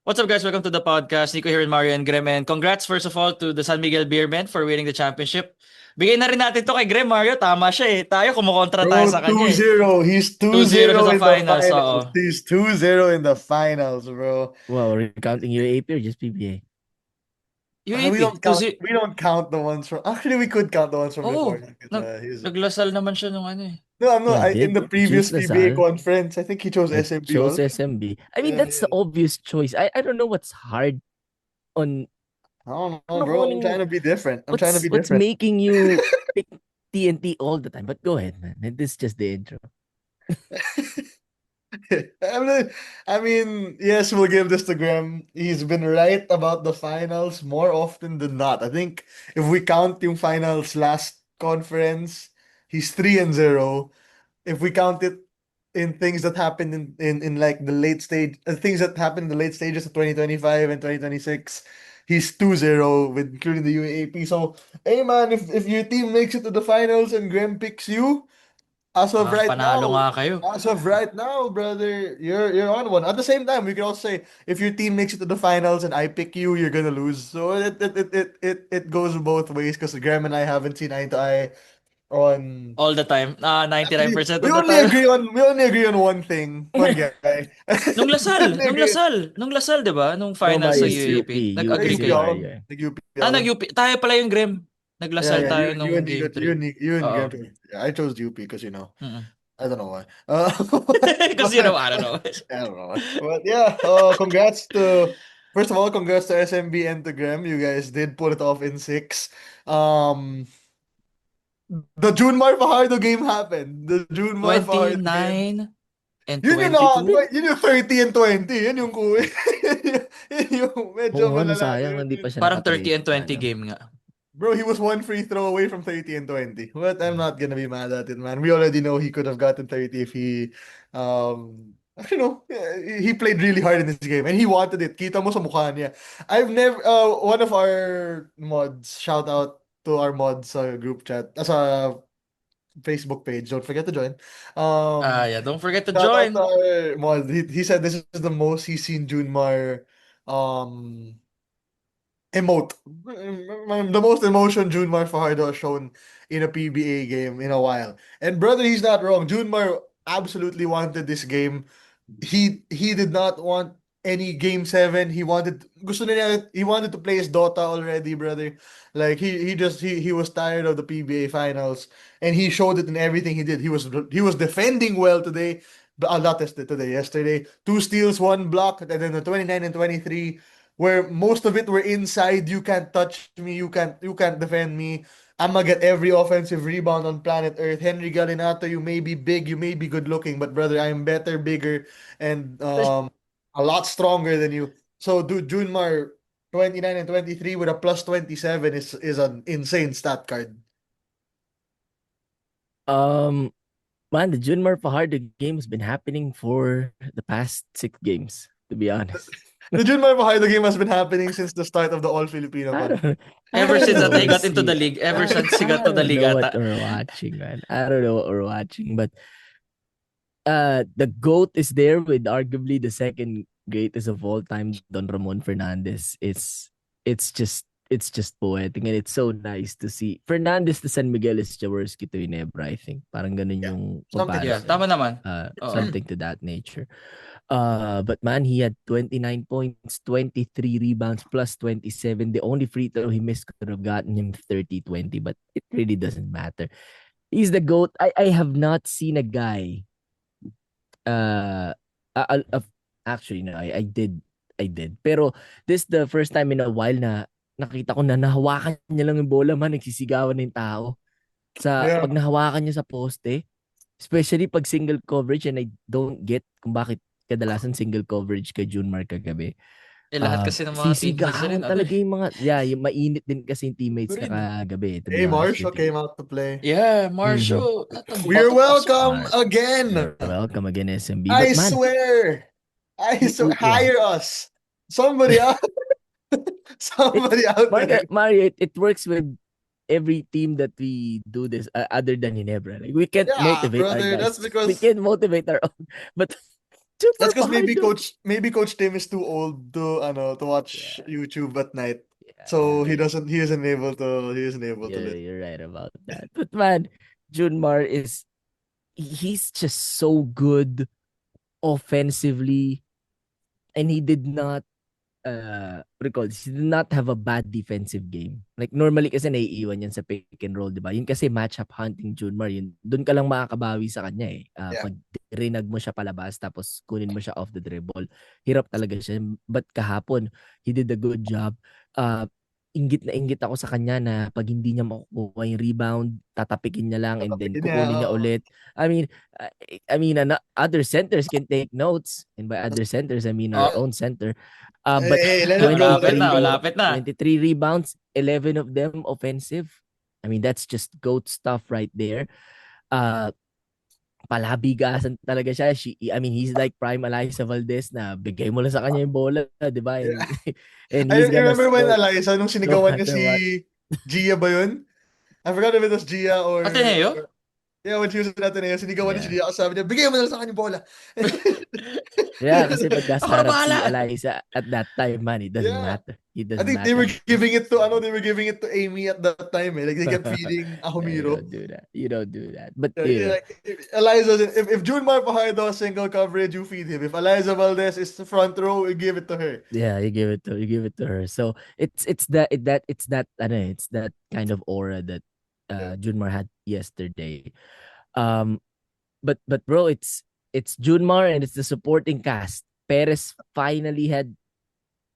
What's up, guys? Welcome to the podcast. Nico here with Mario and Grem. And congrats, first of all, to the San Miguel Beermen for winning the championship. Bigay na rin natin to kay Grem, Mario. Tama siya eh. Tayo, kumukontra tayo sa Bro, kanya eh. 2-0. He's 2-0 siya 2-0 sa in the finals, oo. finals. He's 2-0 in the finals, bro. Wow, we're counting UAP or just PBA? We UAP, don't count. We don't count the ones from. Actually, we could count the ones from before. Oo, 'Cause, nag, he's naglasal naman siya nung ano eh. no, I'm not. He In did. the He chose previous PBA Lazar. conference, I think he chose He SMB chose also. SMB. I mean, Yeah, that's the obvious choice. I don't know what's hard on. I don't know, Ano bro. kung I'm trying to be different. I'm trying to be what's different. making you pick TNT all the time? But go ahead, man. This is just the intro. I mean, yes, we'll give this to Graham. He's been right about the finals more often than not. I think if we count yung finals last conference, he's 3-0. If we count it in things that happened in like the late stage, things that happened in the late stages of 2025 and 2026, he's 2-0 with including the UAAP. So, hey man, if your team makes it to the finals and Graham picks you, Panalo nga kayo. as of right now, brother, you're on one. At the same time, we can also say if your team makes it to the finals and I pick you, you're gonna lose. So it goes both ways because Graham and I haven't seen eye to eye on. All the time. Actually, 99% of the time. we only agree on one thing, one guy. Nung We Lasal, only agree. Nung Lasal, 'di ba? Nung No, finals sa Mario, He's, it's UAP. UP. Nag-agree he's UP kayo. young. Mario. Nag-UP Nag-UP. Tayo pala yung Grem. Naglasal Yeah. tayo nung game 3. You and Oo. Graham. Yeah, I chose UP because Mm-mm. I don't know why. Kasi I don't know. I don't know. But yeah, congrats to first of all, congrats to SMB and to Graham. You guys did pull it off in six. Um, the Junmar Fajardo game happened. The Junmar Fajardo game. 29 and Yun yung naka, 22. yun yung 30 and 20. Yun yung kuwi. Yun yung medyo Oo nga, malala. nasayang hindi pa siya Parang 30 naka-30 and 20 ano. game nga. Bro, he was one free throw away from 30 and 20. But I'm not gonna be mad at it, man. We already know he could have gotten 30 if he actually no, he played really hard in this game and he wanted it. Kita mo sa mukha niya. I've never one of our mods, shout out to our mods group chat, as a Facebook page. Don't forget to join. Yeah, don't forget to Shout out to join. our mod. He said this is the most he's seen Junmar um emote. The most emotion Junmar Fajardo has shown in a PBA game in a while. And brother, he's not wrong. Junmar absolutely wanted this game. He did not want any game 7. He wanted to play his Dota already, brother. Like he was tired of the PBA finals and he showed it in everything he did. He was defending well today. But a lot today, yesterday. 2 steals, 1 block, and then the 29 and 23 where most of it were inside. You can't touch me. You can't defend me. I'm gonna get every offensive rebound on planet Earth. Henry Galinato, you may be big, you may be good looking, but brother, I am better, bigger, and a lot stronger than you. So, dude, Junmar 29 and 23 with a plus 27 is an insane stat card. Um, Man, the Junmar Fajardo game has been happening for the past 6 games, to be honest. The Junmar Fajardo game has been happening since the start of the All Filipino I Conference. don't, I Ever don't since know. that they We'll got into the see. league. Ever since he I got to the don't league know what ata. we're watching, man. I don't know what we're watching, but the GOAT is there with arguably the second greatest of all time, Don Ramon Fernandez. It's just poetic and it's so nice to see. Fernandez to San Miguel is Jaworski to Ginebra, I think. Parang ganun Yeah. yung Something Yeah, comparison. tama naman. Oo. Something to that nature. But man, he had 29 points, 23 rebounds, plus 27. The only free throw he missed could have gotten him 30-20, but it really doesn't matter. He's the GOAT. I have not seen a guy. Uh, uh, uh, Actually, no, I did. Pero this the first time in a while na nakita ko na nahawakan niya lang yung bola, man, nagsisigawan na yung tao. Yeah. Pag nahawakan niya sa poste, especially pag single coverage, and I don't get kung bakit kadalasan single coverage kay Junmar kagabi. Lahat kasi ng mga teammates rin, Sisigawan talaga yung mga, yung mainit din kasi yung teammates Rin. kagabi, to Hey, be honest Marshall with you. came out to play. Yeah, Marshall. Lahat ng We're bato pasok. welcome again. You're welcome again, SMB. I But man, swear. Hire us. Somebody out. Somebody out there. Mario, it works with every team that we do this other than Ginebra. Like we can't Yeah, motivate our brother. guys. That's We because can't motivate our own. But That's Junmar because Fajardo. maybe Coach Tim is too old to watch Yeah, YouTube at night. yeah, So yeah. he isn't able to listen. You're right about that. But man, Junmar he's just so good offensively, and he did not what do you call this? He did not have a bad defensive game. Like normally kasi naiiwan yan sa pick and roll, 'di ba? Yun kasi matchup hunting Junmar, yun doon ka lang makakabawi sa kanya eh. Yeah. Pag rinag mo siya palabas tapos kunin mo siya off the dribble. Hirap talaga siya. But kahapon, he did a good job. Inggit na inggit ako sa kanya na pag hindi niya makukuha yung rebound, tatapikin niya lang and then Tatapikin niya, kukunin niya oo. ulit. Uh, other centers can take notes. And by other centers, I mean our Oh, own center. But Let him know, let malapit him na, 23 know. malapit na. 23 rebounds, 11 of them offensive. I mean, that's just GOAT stuff right there. Palabigasan talaga siya. He's like prime Eliza Valdez na bigay mo lang sa kanya yung bola, di ba? Yeah. And I he's gonna remember when score Eliza, nung no sinigawan niya matter si what. Gia ba yun? I forgot if it was Gia or Ateneo? yeah, when she was in Ateneo, sinigawan niya si Yeah. Gia. Sabi niya, bigay mo na lang sa akin yung bola. Yeah, kasi pag Ako na nasa harap si bahala. Eliza at that time, man, it doesn't Yeah. matter. It I doesn't think they were matter. giving it to Amy at that time eh. Like they kept feeding Yeah, you Ahumiro. don't do that. You don't do that. But Yeah, like Eliza, if Junmar Fajardo has single coverage, you feed him. If Eliza Valdez is the front row, you give it to her. yeah, you give it to her. So it's that kind of aura that Junmar had yesterday. But bro, it's Junmar and it's the supporting cast. Perez finally had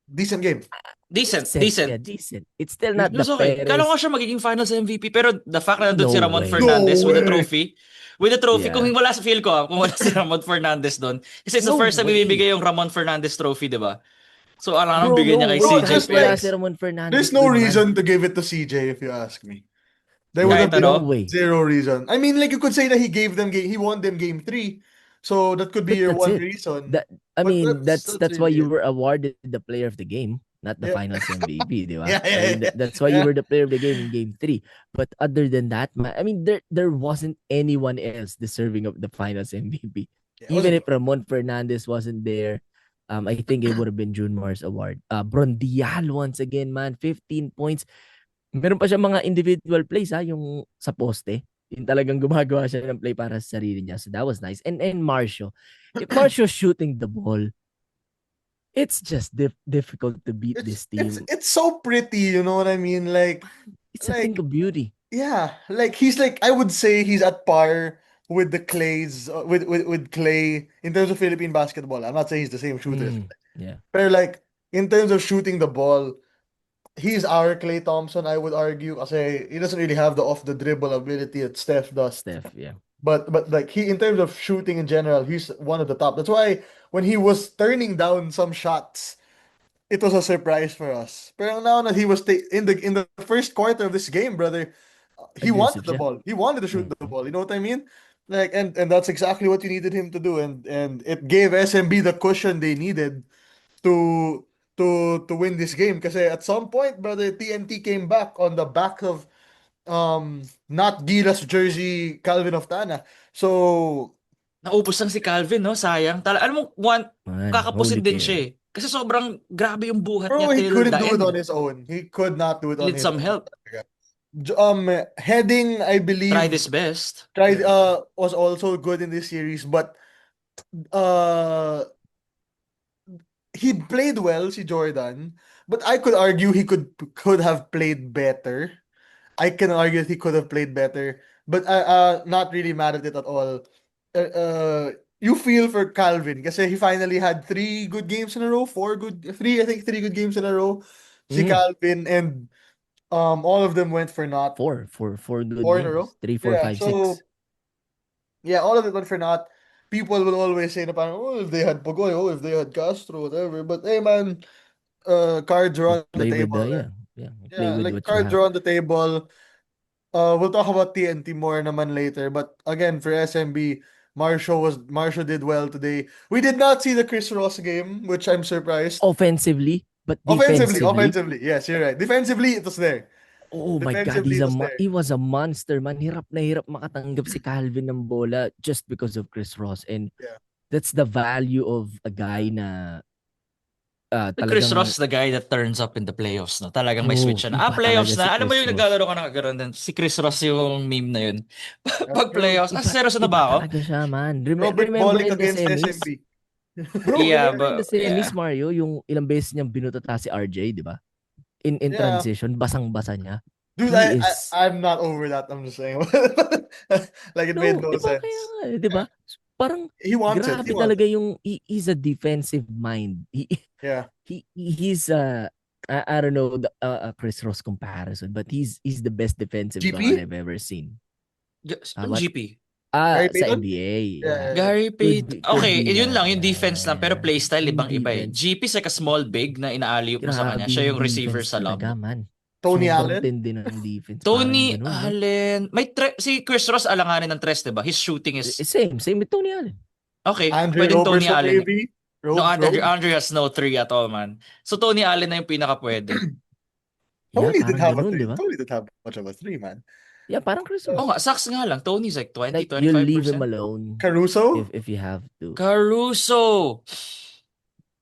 Decent game. Decent. Yeah, decent. It's still It not the was okay. Kala ko Perez. siya magiging finals MVP, pero the fact na nandun No si Ramon way. Fernandez No with the way. trophy, kung Yeah. wala sa feel ko, kung wala si Ramon Fernandez doon, kasi it's the No first time way. ibibigay yung Ramon Fernandez trophy, di ba? So, alam Bro, bigyan no niya kay way. CJ Just Kahit wala like- si Perez. Ramon Fernandez. There's no dun, man. reason to give it to CJ if you ask me. There would Kahit have been ano? No way. zero reason. I mean, like you could say that he won them game 3. So that could be But your that's one it. reason. I But mean, that's why really you it. were awarded the player of the game, not the Yeah. finals MVP, di ba? Yeah, I mean, yeah. that's why you Yeah. were the player of the game in game 3. But other than that, I mean, there wasn't anyone else deserving of the finals MVP. Yeah, Even wasn't- if Ramon Fernandez wasn't there, I think it would have been Junmar's award. Brondial once again, man, 15 points. Meron pa siya mga individual plays yung sa poste. Yung talagang gumagawa siya ng play para sa sarili niya. So that was nice. And Marcio. If Marcio's shooting the ball, it's just difficult to beat this team. It's so pretty, you know what I mean? Like It's a thing of beauty. yeah, like he's like I would say he's at par with the Clays with Clay in terms of Philippine basketball. I'm not saying he's the same shooter. Yeah. But like in terms of shooting the ball, he's our Clay Thompson, I would argue. Kasi he doesn't really have the off the dribble ability that Steph does. Steph, yeah. But like he in terms of shooting in general, he's one of the top. That's why when he was turning down some shots, it was a surprise for us. Pero now that he was in the first quarter of this game, brother, he wanted Aggressive the siya. ball. He wanted to shoot the ball. You know what I mean? Like and that's exactly what you needed him to do. And it gave SMB the cushion they needed to win this game. Kasi at some point, brother, TNT came back on the back of not Gilas jersey Calvin Oftana. So Naubos lang si Calvin, no? Sayang. Alam mo, Man, kakapusin holy din cow. siya eh. Kasi sobrang grabe yung buhat bro, niya he till couldn't the do it end. on his own. He could not do it on Need his some own. help. Heading, I believe, Tried his best. was also good in this series, but he played well, si Jordan, but I could argue he could have played better. I can argue that he could have played better, but not really mad at it at all. You feel for Calvin kasi he finally had 3 good games in a row, 3 good games in a row. Si Calvin and all of them went for naught. Four good 4 in a games. row? 3, 4, Yeah, 5, so 6. yeah, all of it went for naught. People will always say na parang, oh, if they had Pogoy, oh, if they had Castro, whatever. But hey, man, cards are on the Play with table. the play Yeah, with like what you cards have. are on the table. We'll talk about TNT more naman later. But again, for SMB, Marshall did well today. We did not see the Chris Ross game, which I'm surprised. Offensively, but defensively. Offensively, yes, you're right. Defensively, it was there. Oh my God, Defensively, it was there. he was a monster, man. Hirap na hirap makatanggap si Calvin ng bola just because of Chris Ross. And Yeah. That's the value of a guy na Chris talagang Ross, the guy that turns up in the playoffs, no? Talagang may switch siya na. iba Playoffs talaga si na. Alam mo Chris yung Ross. naglalaro ka na kagano'n. Si Chris Ross yung meme na yun. That's Pag true. playoffs, Iba, seryoso na iba ba ako? talaga siya, man. Robert Remember Bolick in the against semis? SMB. Bro, Yeah, remember in the but semis, yeah. Mario, yung ilang beses niyang binutata si RJ, di ba? In Yeah. transition, basang-basa niya. Dude, He is... I'm not over that. I'm just saying. Like, it made No, no di ba? Kaya sense. nga, di ba? Parang He wants it. grabe He wants talaga it. yung he's a defensive mind. Yeah. He's I don't know the a Chris Ross comparison, but he's the best defensive guard GP? I've ever seen. Yung What? GP. Gary Sa Payton? NBA, yeah. Yeah. Gary Payton. Could Okay, be yun nga, lang, yung defense lang. Pero yeah. playstyle, Yung ibang-iba eh. defense, GP is like a small big na inaaliw mo sa kanya. grabe Siya yung yung receiver defense sa talaga, lob. man. Tony Sobrang Allen? tindi ng defense, parang Tony ganun, no? Allen. Si Chris Ross alanganin ng tres, diba? His shooting is Same with Tony Allen. okay. Andre Pwedeng Tony Roberson, Allen. maybe? No, Rogue? Andre has no three at all, man. So Tony Allen na yung pinaka pwede. Yeah, Tony did parang have a ganun, di three. ba? Tony did have much of a three, man. Yeah, parang Chris Oh Ross. nga, sucks nga lang. Tony's like 20, Like, you leave him 25%. alone Caruso? if you have to. Caruso.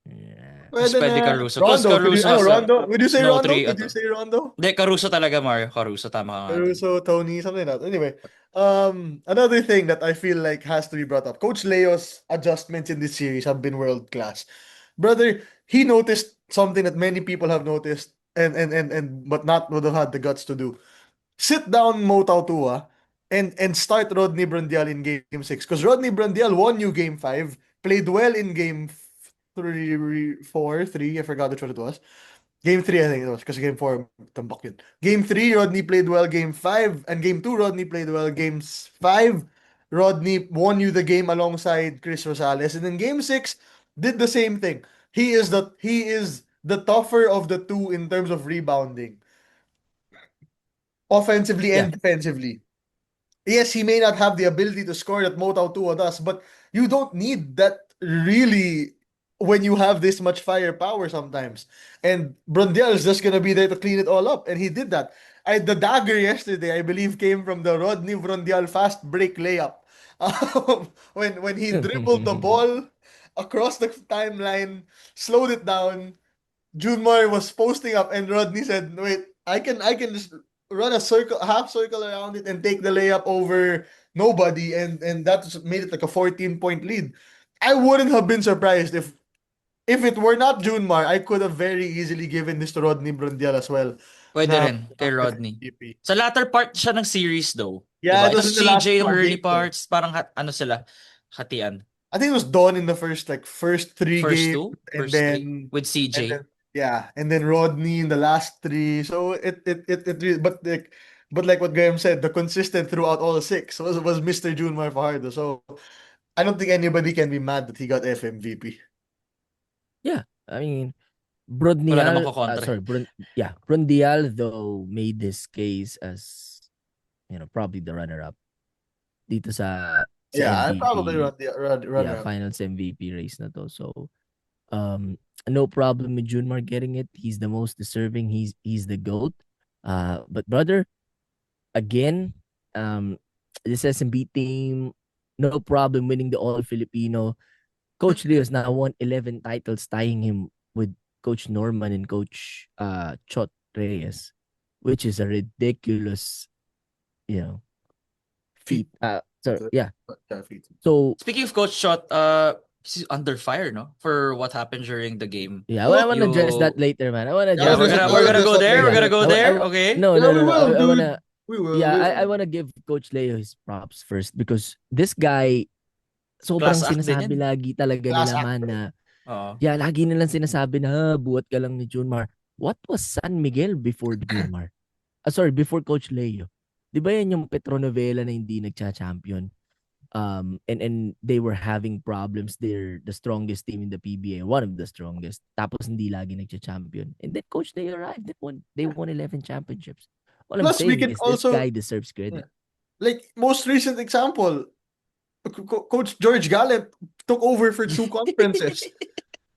Yeah. Mas Pwede pwede na. Caruso. Because Rondo. Caruso has a Rondo? Would you say no Rondo? three Would at you all. say Rondo? Hindi, Caruso talaga, Mario. Caruso, tama ka nga dun. Caruso, Tony, something like that. Anyway, another thing that I feel like has to be brought up. Coach Leo's adjustments in this series have been world class. Brother, he noticed something that many people have noticed and but not would have had the guts to do. Sit down Mo Tautua and start Rodney Brandial in game 6. Because Rodney Brandial won you game 5, played well in game 3, 4, 3, I forgot which one it was. Game 3, I think it was, because game 4, tambak yun. Game 3, Rodney played well. Game 5, and game 2, Rodney played well. Game 5, Rodney won you the game alongside Chris Rosales. And then game 6, did the same thing. He is the tougher of the two in terms of rebounding. Offensively and defensively. Yes, he may not have the ability to score that Mo Tautua does, but you don't need that really when you have this much firepower sometimes. And Brundial is just gonna be there to clean it all up, and he did that. The dagger yesterday, I believe, came from the Rodney Brundial fast break layup. When he dribbled the ball across the timeline, slowed it down, Junmar was posting up, and Rodney said, "Wait, I can just run a circle, half circle around it, and take the layup over nobody," and that made it like a 14-point lead. I wouldn't have been surprised if it were not Junmar. I could have very easily given this to Rodney Brundial as well. Pwede Na- rin kay Rodney. MVP. Sa latter part siya ng series though. Yeah, Diba? it was Ito in the last CJ yung 2 early games, parts, parang ano sila, hatian. I think it was Don in the first 3 First games, two? and First then three? With CJ? and then Rodney in the last 3. So it really, but like what Graham said, the consistent throughout all 6 was Mr. Junmar Fajardo. So I don't think anybody can be mad that he got FMVP. Yeah, I mean, Wala namang Brundial, kukontra. Brundial though made this case as, probably the runner-up dito sa Yeah, I MVP. probably run around. Finals MVP race na to. So, no problem with Junmar getting it. He's the most deserving. He's the GOAT. But brother, again, this SMB team, no problem winning the All-Filipino. Coach Leo's now won 11 titles, tying him with Coach Norman and Coach Chot Reyes, which is a ridiculous, feat. So Speaking of Coach Shot, he's under fire, no? For what happened during the game. yeah, I want to address that later, man. I want to Yeah, address we're gonna go there. later. We're gonna go there. I Okay. No, Yeah, no, we no. will, I dude. wanna. We will. Yeah, we I will. want to give Coach Leo his props first because this guy, sobrang Class act din sinasabi yan. lagi talaga Class nila, act, man, bro. na Oo. yeah, lagi nilang sinasabi na buhat ka lang ni Junmar. What was San Miguel before Junmar? Before Coach Leo. Di ba yan yung Petronovela na hindi nagcha-champion? And they were having problems. They're the strongest team in the PBA, one of the strongest. Tapos hindi lagi nagcha-champion. And then Coach Leo arrived. They won 11 championships. All I'm Plus, we saying can is also- this guy deserves credit. Like, most recent example, Coach George Gallant took over for 2 conferences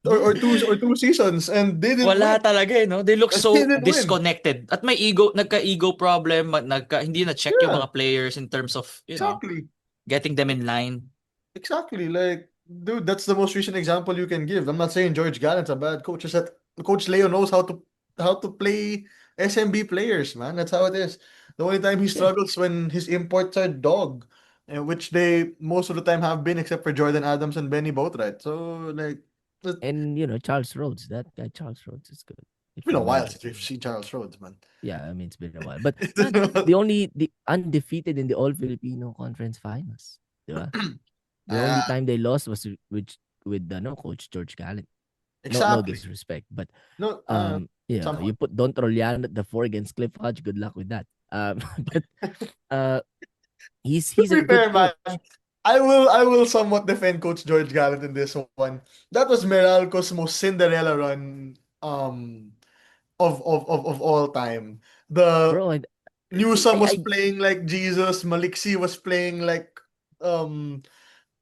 or two seasons, and they didn't Wala win. talaga no? They look so They didn't win. disconnected. At may nagka-ego problem, hindi na check yung Yeah. mga players in terms of, Exactly. getting them in line. Exactly. Like, dude, that's the most recent example you can give. I'm not saying George Gallant's a bad coach. Just that Coach Leo knows how to play SMB players, man. That's how it is. The only time he Yeah. struggles when his imports are dog, which they most of the time have been, except for Jordan Adams and Benny Boatwright. So like, it's And Charles Rhodes, that guy Charles Rhodes is good. If been you a while remember. since we've seen Charles Rhodes, man. Yeah, I mean it's been a while. But man, the undefeated in the All Filipino Conference Finals. Diba? The only Ah, time they lost was with Coach George Gallant. No exactly. disrespect, but No, you somewhat. put Don Troliano at the 4 against Cliff Hodge. Good luck with that. But uh, To he's a be good fair, man, coach. I will somewhat defend Coach George Gallant in this one. That was Meralco's most Cinderella run of all time. The Bro, Newsome was I playing like Jesus, Maliksi was playing like um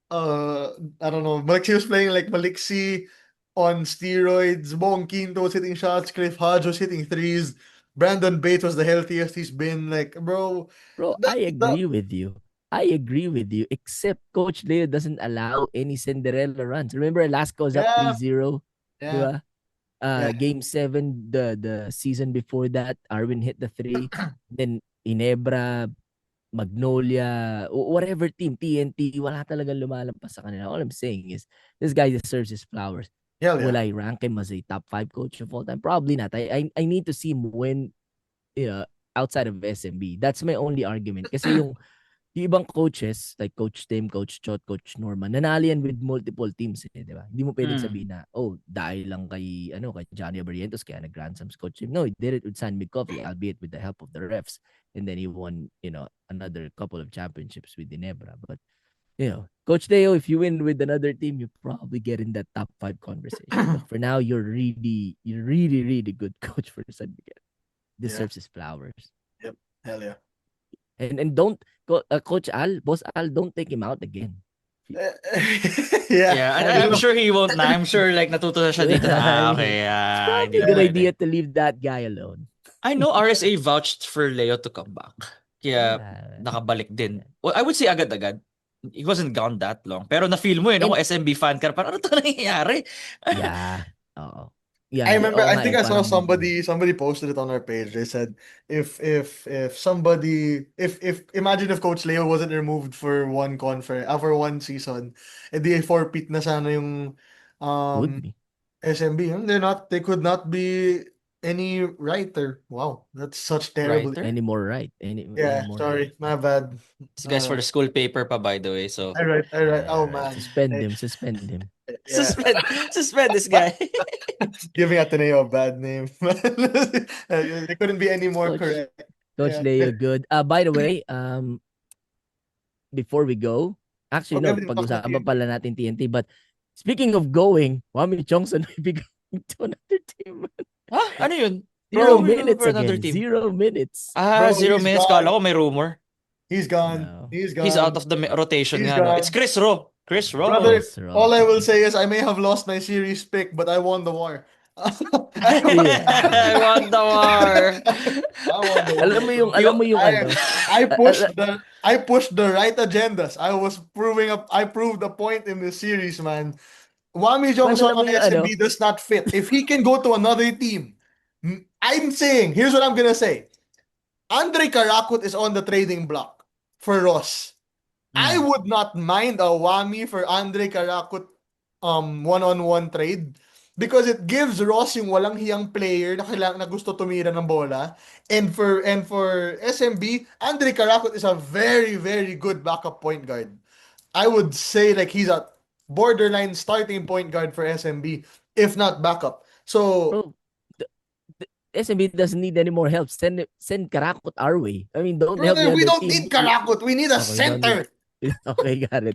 I don't know, Maliksi was playing like Maliksi on steroids, Bong Quinto was hitting shots, Cliff Hodge was hitting threes, Brandon Bates was the healthiest he's been. Like, bro, Bro, that, I that agree with you. I agree with you, except Coach Leo doesn't allow any Cinderella runs. Remember, Alaska was up yeah, 3-0, di yeah, ba? yeah. Game 7, the season before that, Arvin hit the 3. Then, Inebra, Magnolia, whatever team, TNT, wala talagang lumalampas sa kanila. All I'm saying is, this guy deserves his flowers. Hell Will yeah. I rank him as a top 5 coach of all time? Probably not. I need to see him win outside of SMB. That's my only argument. Kasi yung ibang coaches, like Coach Tim, Coach Chot, Coach Norman, nanalo yan with multiple teams, di ba? Hindi mo pwedeng Mm. sabihin na, dahil lang kay Johnny Abarrientos, kaya nag-Grand Slams Coach Tim. No, he did it with San Mig Coffee, albeit with the help of the refs. And then he won, another couple of championships with Ginebra. But, Coach Leo, if you win with another team, you probably get in that top 5 conversation. But for now, you're really, really good coach for San Miguel. Yeah. Deserves his flowers. Yep. Hell yeah. And don't Coach Al, Boss Al, don't take him out again. Yeah. Yeah, and I I'm mean, sure he won't na. I'm sure like natuto na siya dito na, okay, it's hindi probably a na good pwede. idea to leave that guy alone. I know RSA vouched for Leo to come back. Kaya nakabalik din. Well, I would say agad-agad. He wasn't gone that long. Pero na-feel mo kung SMB fan ka, parang ano to nangyayari? Yeah. Oo. Yeah, I remember. I nga think I saw parang somebody posted it on our page. They said if somebody if imagine if Coach Leo wasn't removed for one conference for one season, edi forfeit na sana yung would um be. SMB. They could not be any writer. Wow, that's such terrible. Writer? Any more right. Any Yeah, more sorry, right. my bad. This guy's for the school paper pa, by the way. So I write. Oh Right. man. Suspend Eh, him. Yeah. suspend this guy. Giving Ateneo a bad name. They couldn't be any more Coach, correct. Coach Yeah. Leo, good. By the way, before we go, actually no, Okay, pag-usapan pala natin TNT, but speaking of going, Wami Chongson may be going to another team. Ano yun? 0 Bro, minutes for another again. team. 0 minutes. Bro, 0 he's minutes. gone. Kala ko may rumor. He's gone. No. He's He's gone. out of the rotation He's nga, no? gone. It's Chris Ro. Chris Ro. Brother, Yes, Ro. all I will say is I may have lost my series pick, but I won the war. I won the war. I won the war. Alam mo yung ano. I pushed the right agendas. I proved the point in this series, man. Wami Johnson Alam mo on yung SMB does not fit. If he can go to another team, I'm saying, here's what I'm gonna say. Andre Karakut is on the trading block for Ross. I would not mind a Wami for Andre Karakut one-on-one trade because it gives Ross yung walang hiyang player na gusto tumira ng bola. And for SMB, Andre Karakut is a very, very good backup point guard. I would say like he's a borderline starting point guard for SMB, if not backup. So Bro, SMB doesn't need any more help. Send Karakot our way. I mean, don't help the brother, we other don't team. need Karakut. We need a Okay, center. Okay, got it.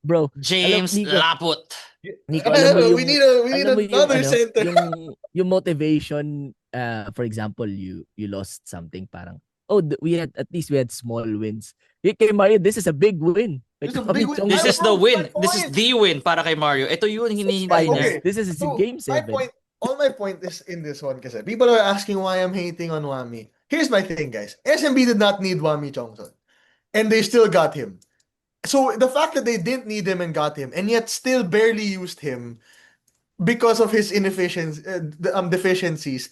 Bro, James Nico, Laput. Nico, alam mo yung, we need alam mo yung, another center. yung motivation, for example, you lost something parang, we had small wins. Kay Mario, this is a big win. Like, This is a big win. This is the That's win. my This is point. the win para kay Mario. Ito yun hinihintay niya. Okay. This is So, game 7. My point is in this one kasi people are asking why I'm hating on Wami. Here's my thing, guys. SMB did not need Wami Chongson. And they still got him. So the fact that they didn't need him and got him, and yet still barely used him because of his deficiencies,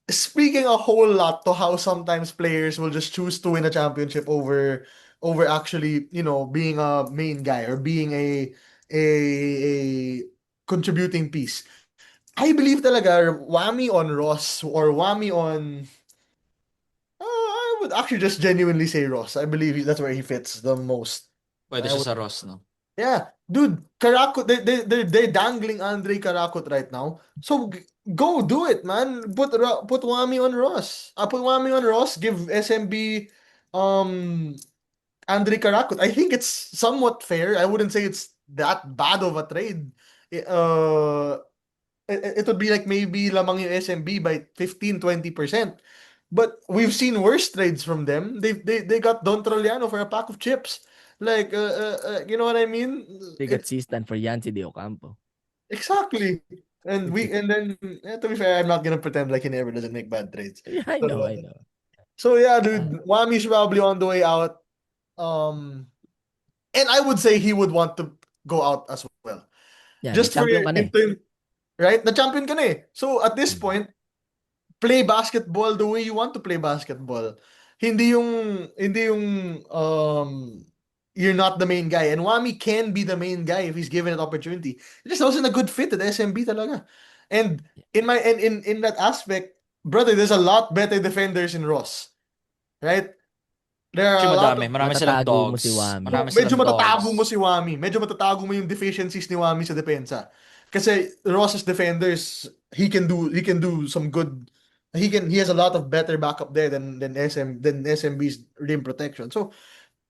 speaking a whole lot to how sometimes players will just choose to win a championship over actually, being a main guy or being a contributing piece. I believe talaga whammy on Ross or whammy on I would actually just genuinely say Ross. I believe that's where he fits the most. Pwede I siya would, sa Ross, no? yeah, dude, Karakot, they're dangling Andre Karakot right now. So go do it, man. Put Wami on Ross. Put Wami on Ross. Give SMB um Andre Karakot. I think it's somewhat fair. I wouldn't say it's that bad of a trade. I- Uh, it would be like maybe lamang yung SMB by 15-20%. But we've seen worse trades from them. They got Don Troliano for a pack of chips. Like, you know what I mean? They got Sistan for Yancy De Ocampo. Exactly. And then to be fair, I'm not gonna pretend like he never doesn't make bad trades. Yeah, I So, know, I know. so yeah, dude, Wami's probably on the way out. And I would say he would want to go out as well. Yeah, Just for champion ka na eh. right? The champion ka na eh. So at this Mm. point, play basketball the way you want to play basketball. Hindi yung you're not the main guy. And Wami can be the main guy if he's given an opportunity. It just wasn't a good fit at SMB talaga. And in that aspect, brother, there's a lot better defenders in Ross. Right? There are a Actually, lot madami. of Marami silang Matatago mo dogs. si Wami. Marami medyo silang matatago mo dogs. si Wami. Medyo matatago mo yung deficiencies ni Wami sa depensa. Kasi Ross's defenders, he can do some good. He has a lot of better backup there than SMB's rim protection. So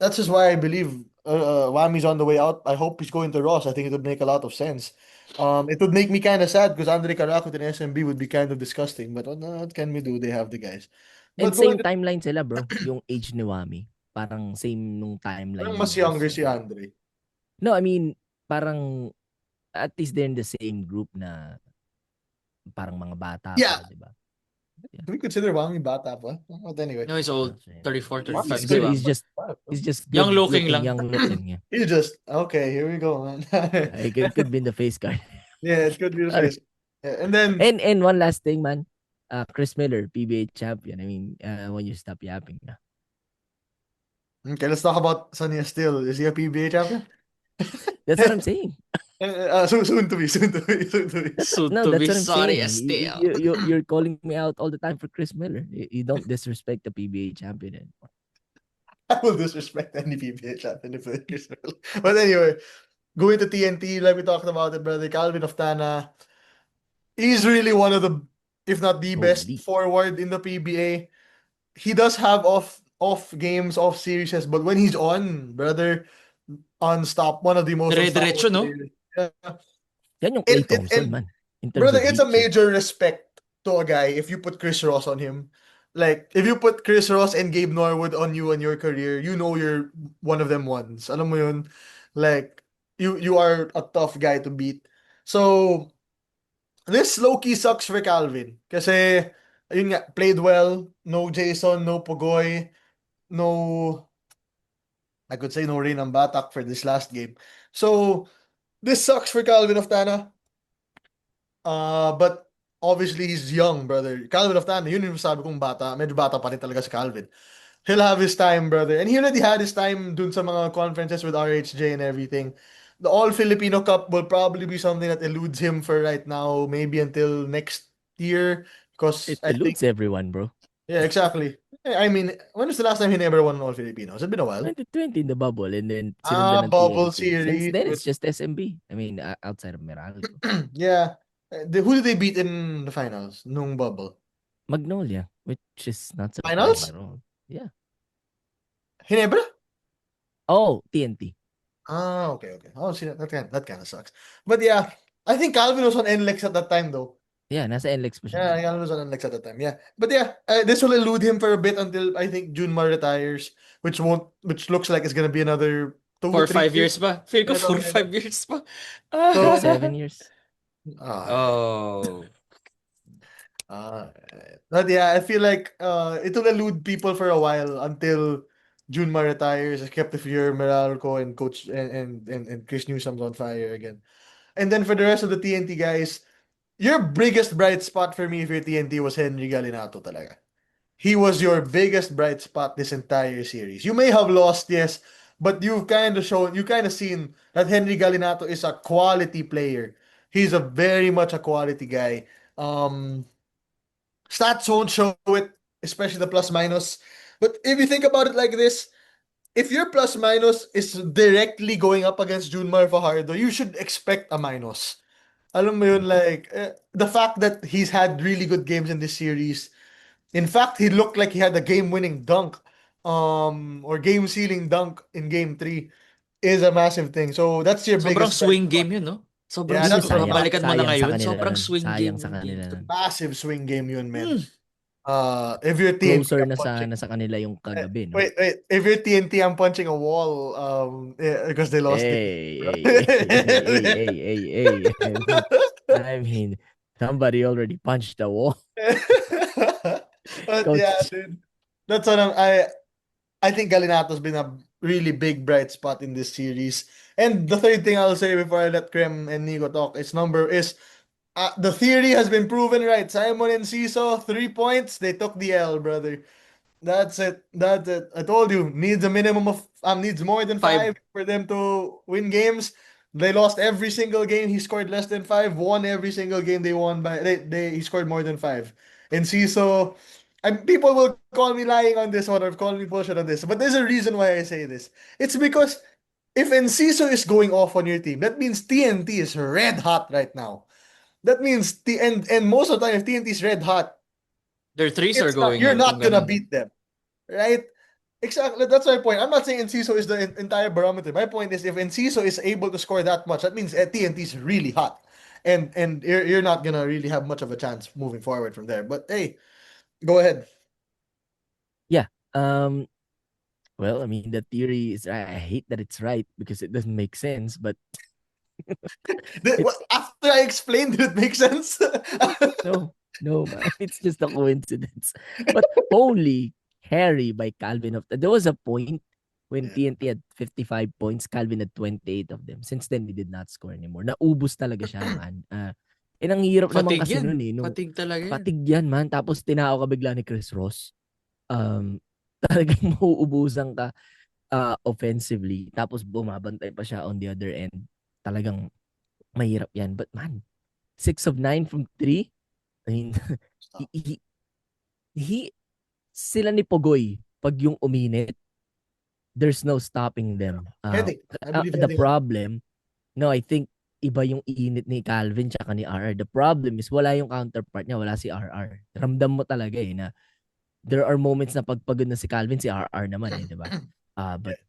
that's just why I believe Wami's on the way out. I hope he's going to Ross. I think it would make a lot of sense. It would make me kind of sad because Andre Karakut and SMB would be kind of disgusting. But what can we do? They have the guys. And But same going to timeline sila, bro. Yung age ni Wami. Parang same nung timeline parang ng mas Ross. younger si Andre. No, I mean, parang at least they're in the same group na parang mga bata Yeah. pa, di ba? Do we consider Wami bata pa? But anyway. No, he's old. Actually, 34, He's 35 si good. Wami. He's just good Young looking lang. young looking. Yeah. He's just okay. Here we go, man. It could be in the face card. Yeah, it could be the face. Yeah, and then And one last thing, man. Chris Miller, PBA champion. I mean, when you stop yapping na. okay, let's talk about Sonia Steele. Is he a PBA champion? That's what I'm saying. Soon to be, soon to be, soon to be. Soon No, to that's be what I'm sorry, saying. Estelle. You're calling me out all the time for Chris Miller. You don't disrespect the PBA champion anymore. I will disrespect any PBA champion if it is. But anyway, going to TNT, like we talked about it, brother. Calvin Oftana. He's really one of the, if not the best Holy. forward in the PBA. He does have off games, off series, but when he's on, brother, one of the most Dire-diretso, unstoppable no? players. Yeah. Yan yung Clay And, Thompson, man. In terms brother, of it's a reach. major respect to a guy if you put Chris Ross on him. Like, if you put Chris Ross and Gabe Norwood on you and your career, you know you're one of them ones. Alam mo yun? Like, you are a tough guy to beat. So, this low-key sucks for Calvin. Kasi, ayun nga, played well. No Jason, no Pogoy, no, I could say no Rain Batak for this last game. So, this sucks for Calvin Oftana. But obviously he's young, brother. Calvin Oftana, yun yung sabi kong bata. Medyo bata pa rin talaga si Calvin. He'll have his time, brother. And he already had his time dun sa mga conferences with RHJ and everything. The All-Filipino Cup will probably be something that eludes him for right now, maybe until next year. Because It I think, eludes everyone, bro. yeah, exactly. I mean, when was the last time he never won an All-Filipino? Has it been a while? 2020 in the bubble and then sinundan ng Bubble TNT. Since series. then, it's just SMB. I mean, outside of Meralco. Yeah. Who did they beat in the finals nung bubble? Magnolia, which is not surprising Finals? at all. Yeah. Hinebra? Oh, TNT. Okay. Oh, see, that kind of sucks. But yeah, I think Calvin was on NLEX at that time, though. Yeah, nasa NLEX pa siya. Yeah, Calvin was on NLEX at that time. Yeah, but yeah, this will elude him for a bit until I think Junmar retires, which looks like it's gonna be another 2 4 or 3 5 years pa. Feel ko Yeah, 4 something 5 years pa. So- 7 years. Oh. But yeah, I feel like it will elude people for a while until Junmar retires, except if you're Meralco and Coach and Chris Newsom's on fire again. And then for the rest of the TNT guys, your biggest bright spot for me if you're TNT was Henry Galinato talaga. He was your biggest bright spot this entire series. You may have lost, yes, but you've kind of shown, you kind of seen that Henry Galinato is a quality player. He's a very much a quality guy. Um, Stats won't show it, especially the plus minus. But if you think about it like this, if your plus minus is directly going up against Junmar Fajardo, you should expect a minus. Alam mo yun, like, the fact that he's had really good games in this series. In fact, he looked like he had a game-winning dunk, or game-sealing dunk in Game 3 is a massive thing. So that's your Sobrang biggest bright swing spot. game yun, no? Sobrang Yeah, Yun that's yung what I'm sayang. balikan mo na Sayang sa ngayon, kanila sobrang nun. swing Sayang game sa yung game kanila 2. nun. massive swing game yun, man. Hmm. If you're TNT, Closer I'm na punching. sa kanila yung kagabi, no? Wait. If you're TNT, I'm punching a wall. Because they lost it. Hey. I mean, somebody already punched the wall. But Coach. yeah, dude. That's what I think Galinato's been a really big bright spot in this series. And the third thing I'll say before I let Krem and Nico talk is the theory has been proven right. Simon and Ciso, 3 points, they took the L, brother. That's it. That's it. I told you, needs a minimum of needs more than 5 5. for them to win games. They lost every single game. He scored less than 5. Won every single game they won by he scored more than 5. And Ciso, people will call me lying on this one or call me bullshit on this, but there's a reason why I say this. It's because if Enciso is going off on your team, that means TNT is red hot right now. That means and most of the time if TNT is red hot, Their threes are going you're in kung not gonna ganun. beat them, right? Exactly. That's my point. I'm not saying Enciso is the entire barometer. My point is if Enciso is able to score that much, that means TNT is really hot, and you're not gonna really have much of a chance moving forward from there. But hey, go ahead. Yeah. Well, I mean, the theory is I hate that it's right because it doesn't make sense, but After I explained, did it make sense? no, man. It's just a coincidence. But holy carry by Calvin of there was a point when TNT had 55 points, Calvin had 28 of them. Since then, he did not score anymore. Naubos talaga siya, man. Ang hirap naman Fatigue kasi yan. nun eh. Fatigue talaga yan. Fatigue yan, man. Tapos tinao ka bigla ni Chris Ross. Talagang mauubusan ka offensively. Tapos bumabantay pa siya on the other end. Talagang mahirap yan. But man, 6 of 9 from 3. I mean, sila ni Pogoy, pag yung uminit, there's no stopping them. Headache. I believe The headache. problem, no, I think iba yung init ni Calvin tsaka ni RR. The problem is wala yung counterpart niya, wala si RR. Ramdam mo talaga eh na there are moments na pagpagod na si Calvin, si RR naman eh, di ba? But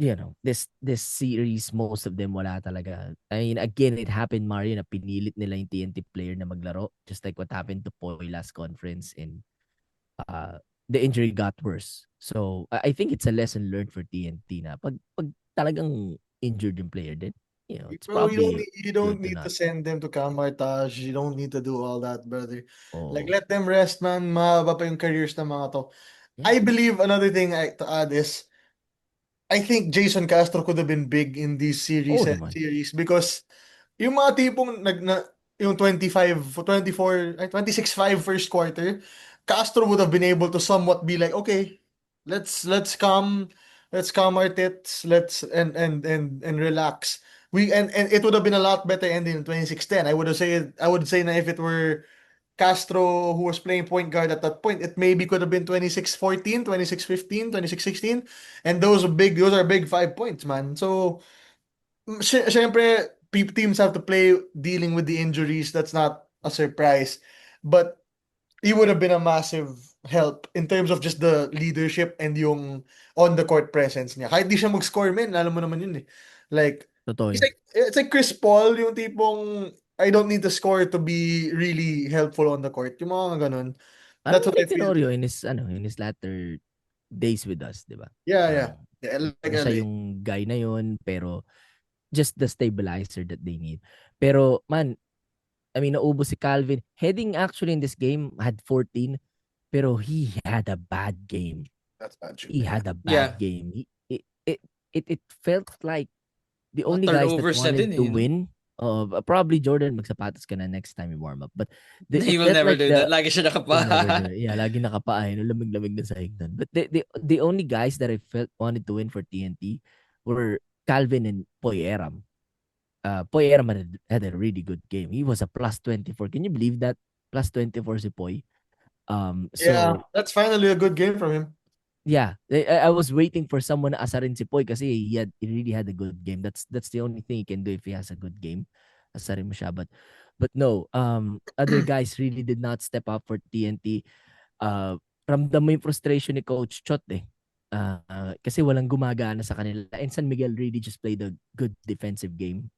you know, this series, most of them wala talaga. I mean, again, it happened, Mario, na pinilit nila yung TNT player na maglaro. Just like what happened to Poy last conference, and the injury got worse. So, I think it's a lesson learned for TNT na pag talagang injured yung player, then, you know, it's Bro, probably you don't good to need to not. send them to Camartage. You don't need to do all that, brother. Like, Oh, let them rest, man. Mahaba pa yung careers ng mga to. yeah. I believe another thing to add is I think Jason Castro could have been big in these Oh, naman. series because yung mga tipong yung 26-5 first quarter, Castro would have been able to somewhat be like, okay, let's calm our tits, let's and relax. And it would have been a lot better ending in 26-10. I would say na if it were Castro who was playing point guard at that point, it maybe could have been 26-14, 26-15, 26-16. And those are big 5 points, man. So, syempre, teams have to play dealing with the injuries. That's not a surprise. But he would have been a massive help in terms of just the leadership and yung on-the-court presence niya. Kahit di siya mag-score, man, alam mo naman yun eh. Like, Totoo it's yan. like Chris Paul, yung tipong I don't need to score to be really helpful on the court. Yung mga ganun. That's what I Like feel. Tenorio in his latter days with us, di ba? Yeah. Like Siya LA. yung guy na yun, pero just the stabilizer that they need. Pero, man, I mean, naubos si Calvin. Heading actually in this game had 14, pero he had a bad game. That's bad shooting. he had a Yeah. bad game. It felt like the Mga only guys that turnovers na wanted din to eh, no? win, probably Jordan, magsapatos ka na next time you warm up. But He it will felt never like do that. Lagi siya he'll never do nakapa. it. Yeah, lagi nakapaa, lamig-lamig na sahig nun. But the only guys that I felt wanted to win for TNT were Calvin and Poy Eram. Poy Eram had a really good game. He was a plus 24. Can you believe that? Plus 24 si Poy. Yeah, So that's finally a good game from him. yeah, I was waiting for someone na asarin si Poy kasi he really had a good game. That's the only thing he can do if he has a good game. Asarin mo siya, but no, other guys really did not step up for TNT. Ramdam mo yung frustration ni Coach Chot eh. Kasi walang gumagana sa kanila. And San Miguel really just played a good defensive game.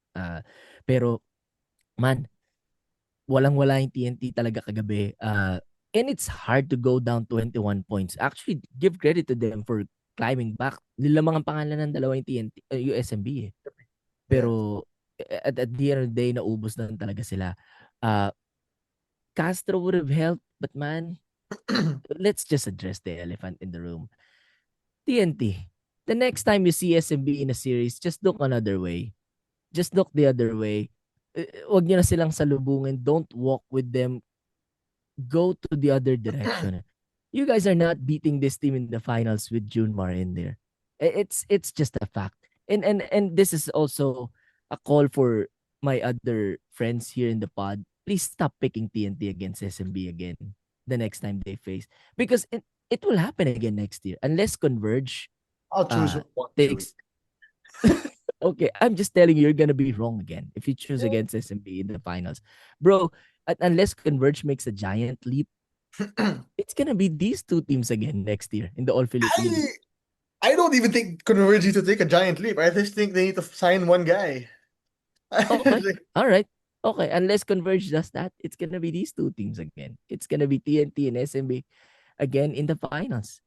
Pero man, walang-wala yung TNT talaga kagabi. And it's hard to go down 21 points. Actually, give credit to them for climbing back. Nilamang ang pangalan ng dalawa yung TNT, yung SMB eh. Pero at the end of the day, naubos na talaga sila. Castro would have helped, but man, let's just address the elephant in the room. TNT, the next time you see SMB in a series, just look another way. Just look the other way. Huwag nyo na silang salubungin. Don't walk with them. Go to the other direction. You guys are not beating this team in the finals with Junmar in there. It's just a fact. And this is also a call for my other friends here in the pod. Please stop picking TNT against SMB again the next time they face. Because it will happen again next year. Unless Converge I'll choose one. takes... Okay, I'm just telling you, you're gonna be wrong again if you choose Yeah. against SMB in the finals. Bro, unless Converge makes a giant leap, it's gonna be these two teams again next year in the All-Filipino. I don't even think Converge need to take a giant leap. I just think they need to sign one guy. Okay, all right. Okay, unless Converge does that, it's gonna be these two teams again. It's gonna be TNT and SMB again in the finals.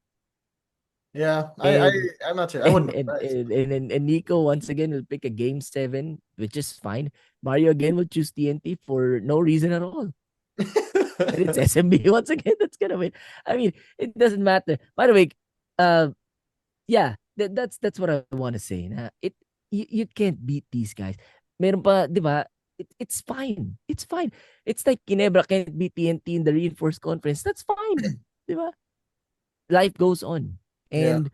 Yeah, And I'm not sure. I wouldn't. and Nico once again will pick a game 7, which is fine. Mario again will choose TNT for no reason at all. And it's SMB once again that's gonna win. I mean, it doesn't matter. By the way, yeah, that's what I want to say. Na you can't beat these guys. Meron pa, di ba? It's fine. It's fine. It's like Ginebra can't beat TNT in the reinforced conference. That's fine. Di ba? Life goes on. And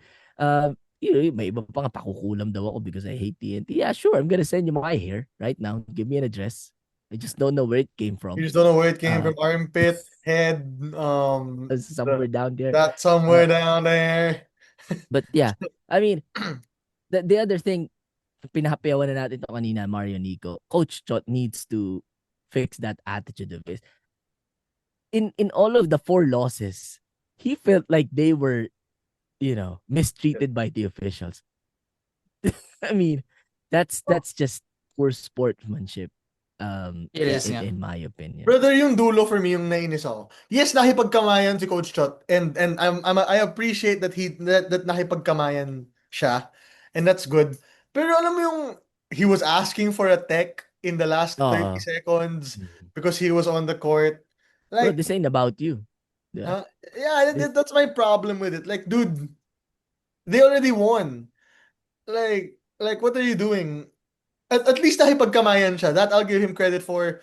may iba pa nga pakukulam daw ako because I hate TNT. Yeah, sure. I'm gonna send you my hair right now. Give me an address. I just don't know where it came from. You just don't know where it came from. Armpit, head, somewhere down there. that somewhere down there. But yeah, I mean, the other thing, pinahapayawan na natin ito kanina, Mario Nico. Coach Chot needs to fix that attitude of his. In all of the 4 losses, he felt like they were, mistreated by the officials. I mean, that's just poor sportsmanship. It is, in my opinion. Brother, yung dulo for me yung nainis ako. Yes, nakipagkamayan si Coach Chot, and I appreciate that that nakipagkamayan siya, and that's good. Pero alam mo yung he was asking for a tech in the last 30 seconds because he was on the court. Bro, Like, this ain't about you. yeah, that's my problem with it. Like, dude, they already won. Like what are you doing? At least nakipagkamayan siya. That I'll give him credit for.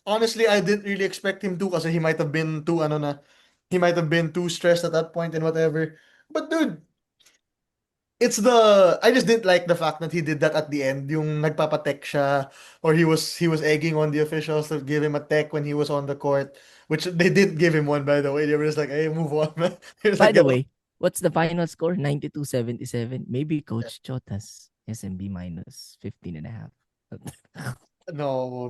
Honestly, I didn't really expect him to kasi he might have been too stressed at that point and whatever. But dude, I just didn't like the fact that he did that at the end, yung nagpapatek siya, or he was egging on the officials to give him a tech when he was on the court, which they did give him one, by the way. They were just like, hey, move on, man. By the way, what's the final score? 92-77. Maybe Coach Chot has SMB minus 15 and a half. No,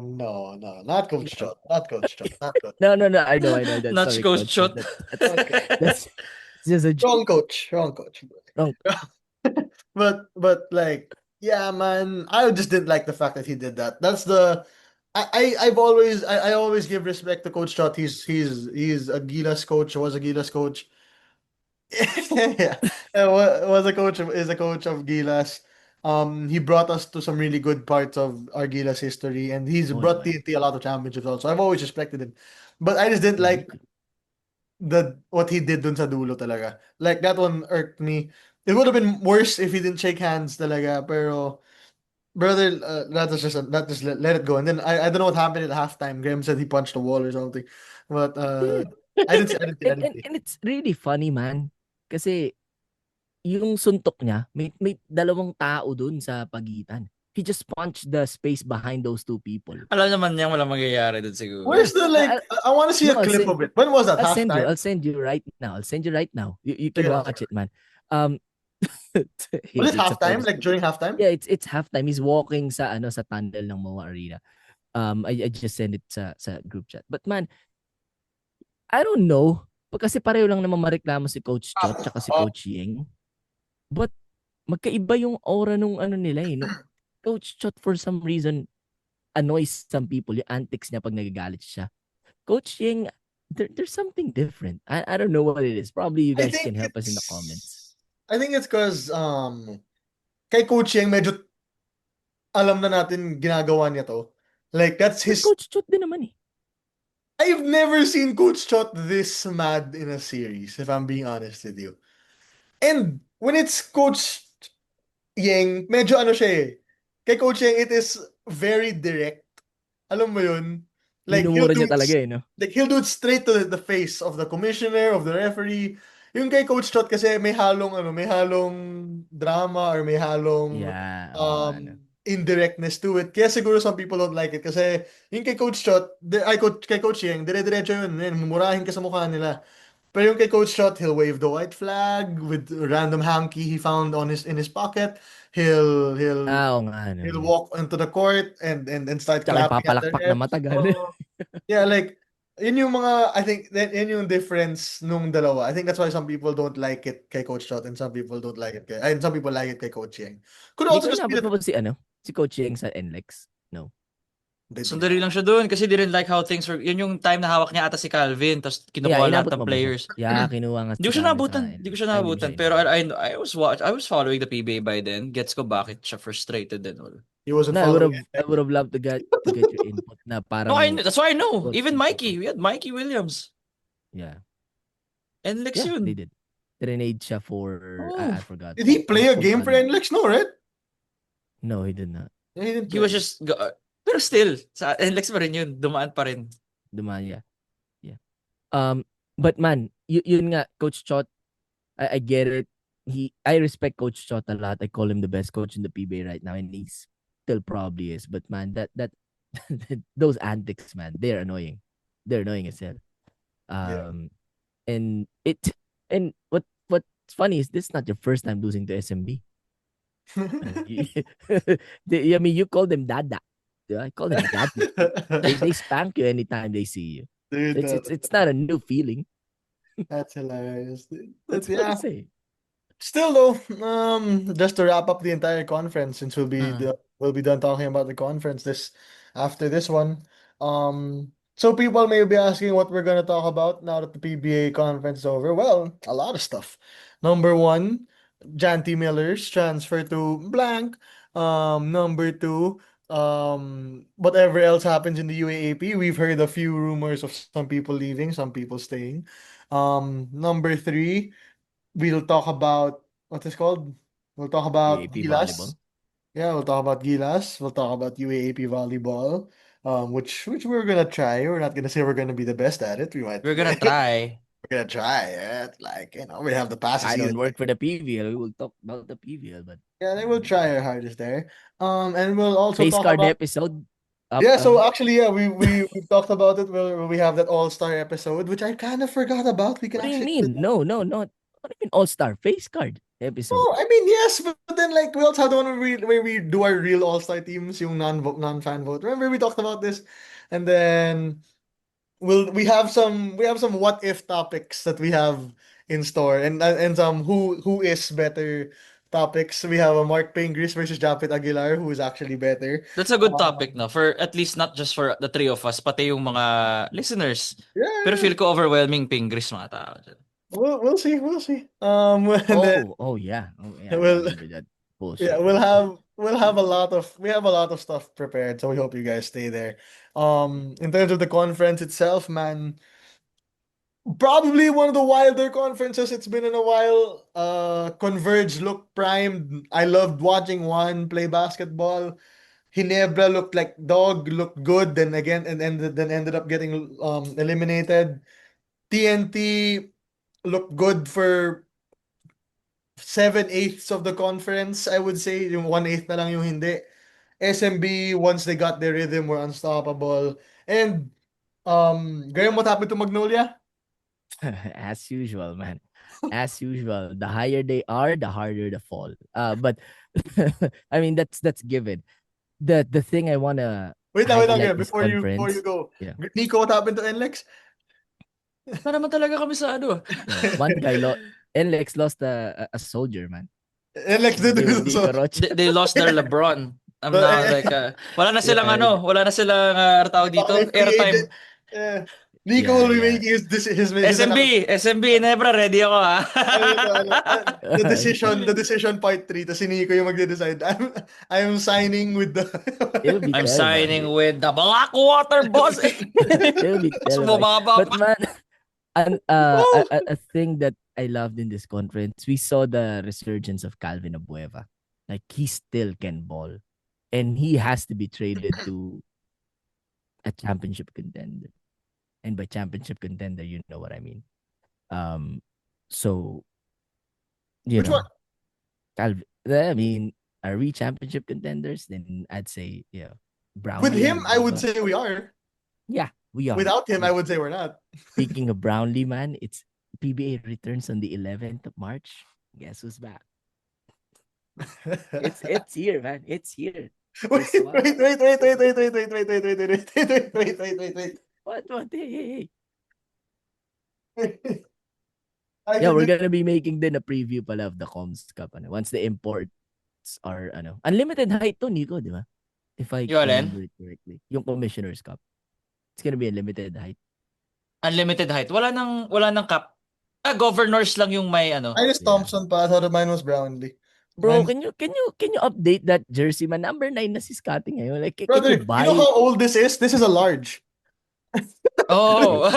not Coach Chot. Not Coach Chot. Not Coach. No. I know. That's Not sorry, Coach Chot. That's just a Wrong coach. Wrong. But like, yeah, man, I just didn't like the fact that he did that. That's the I always give respect to Coach Chot. He's a Gilas coach. Was a Gilas coach. Yeah, was a coach is a coach of Gilas. He brought us to some really good parts of our Gilas history, and he's brought TNT a lot of championships also. I've always respected him, but I just didn't like what he did dun sa dulo talaga. Like that one irked me. It would have been worse if he didn't shake hands talaga, pero brother, that just let it go. And then I don't know what happened at halftime. Graham said he punched the wall or something. But Did. I didn't see. And it's really funny, man. Kasi yung suntok niya, may dalawang tao dun sa pagitan. He just punched the space behind those two people. Alam naman niya walang mangyayari dun siguro. Where's the like? I want to see a No, clip of it. When was that? I'll send you. Halftime? I'll send you right now. I'll send you right now. You Check can it out. watch it, man. Um, Was it it's a halftime? post. Like during halftime? Yeah, it's halftime. He's walking sa tunnel ng MOA Arena. I just send it sa group chat. But man, I don't know. Kasi pareho lang naman mareklamo si Coach Chot tsaka si Oh, Coach Yeng. But magkaiba yung aura nung ano nila eh. No? Coach Chot for some reason annoys some people. Yung antics niya pag nagagalit siya. Coach Yeng, there's something different. I don't know what it is. Probably you I guys think can help us in the comments. I think it's because kay Coach Yang medyo alam na natin ginagawa niya to. Like that's But his. Coach Chot din naman eh. I've never seen Coach Chot this mad in a series, if I'm being honest with you. And when it's Coach Yang, medyo ano siya eh. Kay Coach Yang, it is very direct. Alam mo yun? Like Minumura niya talaga eh, no? he'll do it straight to the face of the commissioner, of the referee. Yung kay Coach Chot kasi may halong drama or may halong Yeah, oo nga, no. indirectness to it. Kaya siguro some people don't like it kasi yung kay Coach Chot, kay Coach Yang, dire-diretso yun, mumurahin ka sa mukha nila. Pero yung kay Coach Shot, he'll wave the white flag with random hanky he found in his pocket. Oo nga, no. He'll walk into the court and start Tsaka yung clapping at the papalakpak na refs. matagal. Yeah, like yun yung I think that yun yung difference nung dalawa. I think that's why some people don't like it kay Coach Shot and some people don't like it and some people like it kay Coach Yang. Could Hindi also ko just be inabot that mo ba si Coach Yeng sa NLEX? No. Sundari lang siya doon kasi didn't like how things were. Yun yung time na hawak niya ata si Calvin tapos Yeah, kinukuha lahat inabot ng mo ba siya? players. Yeah, kinuha nga Hindi si ko siya Calvin naabutan. sa Hindi ko NLEX. siya Ay, hindi mo naabutan. siya Pero inabot. I was following the PBA by then. Gets ko bakit siya frustrated and all. he wasn't No, following I it. would have loved to get your input na No, parang that's why I know. Coach Even Chot. Mikey. We had Mikey Williams. Yeah. And Lex Yeah, yun. they did. Trinade siya for Oh. I forgot. Did he play a Kung game for paano. NLEX? No, right? No, he did not. Yeah, he didn't He play. was just... pero still, sa Lex pa rin yun. Dumaan pa rin. Dumaya. Yeah. But man, yun nga, Coach Chot, I get it. I respect Coach Chot a lot. I call him the best coach in the PBA right now, and he still probably is. But man, that those antics, man, they're annoying. They're annoying as hell. Yeah. And what's funny is this is not your first time losing to SMB. I mean, you call them dada. I call them daddy. They spank you anytime they see you. Dude, It's not a new feeling. that's hilarious. That's But what yeah. I say. Still though, just to wrap up the entire conference, since we'll be done talking about the conference after this one. So people may be asking what we're gonna talk about now that the PBA conference is over. Well, a lot of stuff. Number one, Janty Miller's transfer to blank. Number two, whatever else happens in the UAAP. We've heard a few rumors of some people leaving, some people staying. Number three, we'll talk about what is called. We'll talk about UAP volleyball. Gilas. Yeah, we'll talk about Gilas. We'll talk about UAAP volleyball. Which we're gonna try. We're not gonna say we're gonna be the best at it. We're gonna try. We're gonna try it. Like, we have the passes. I didn't work for the PVL. We will talk about the PVL, but Yeah, they will try our hardest there. And we'll also face talk card about. episode. Yeah, so actually, yeah, we talked about it where we have that All-Star episode, which I kind of forgot about. We can What do you actually do mean? that. No. What do you mean all-star face card episode? Oh, I mean, yes, but then like we also have the one where we do our real all-star teams, yung non-fan vote. Remember we talked about this, and then we have some what if topics that we have in store, and some who is better topics. We have a Mark Pingris versus Japet Aguilar, who is actually better. That's a good topic na for at least not just for the three of us, pati yung mga listeners. Pero Yeah, feel ko overwhelming Pingris mga tao dyan. we'll see. And then Yeah. I we'll remember that bullshit. yeah, we have a lot of stuff prepared, so we hope you guys stay there. In terms of the conference itself, man, Probably one of the wilder conferences it's been in a while. Converge looked primed. I loved watching Juan play basketball. Ginebra looked like dog, looked good, then ended up getting eliminated. TNT looked good for 7/8 of the conference, I would say. Yung 1/8 na lang yung hindi. SMB, once they got their rhythm, were unstoppable. And Graham, what happened to Magnolia? As usual, man. As usual. The higher they are, the harder the fall. But I mean that's given. The thing I wanna Wait lang, highlight Graham, this before you conference. go. Yeah. Nico, what happened to NLEX? Na naman talaga kami sa ano. One guy NLEX lost a soldier, man. NLEX did Hindi, lose hindi also. ko roach. They lost their LeBron. I'm But, now like, wala na silang Yeah, wala na silang tao dito, baka may free airtime. agent. Yeah. Nico yeah, will be yeah. making his SMB, Nebra, ready ako ha. the decision part 3 to si Nico yung magde-decide. I'm signing with the It'll be I'm terrifying. signing with the Blackwater boss. It'll be Mas terrifying. bumaba But pa. man, Woo! a thing that I loved in this conference, we saw the resurgence of Calvin Abueva. Like he still can ball, and he has to be traded to a championship contender. And by championship contender, you know what I mean. So you Which one? know, Calvin. I mean, are we championship contenders? Then I'd say, yeah, With Brownlee and him, I would Abueva. say we are. Yeah, we are. Without him, I would say we're not. Speaking of Brownlee, man, it's PBA returns on the 11th of March. Guess who's back? It's here, man. It's here. Wait, This one. wait. What? Hey. I Yeah, we're didn't- gonna be making din a preview pala of the Comms Cup. Ano, once the imports are, unlimited height to, Nico, di ba? If I Yung alin? remember it correctly. Yung Commissioner's Cup. It's gonna be unlimited height. Unlimited height. Wala nang cap. Governors lang yung may ano. Minus Yeah. Thompson pa. I thought mine was Brownlee. Bro, Mine- can you update that jersey, man? Number 9 na si Scotty ngayon. Like, can Brother, you buy you know how old this is? This is a large. Oh.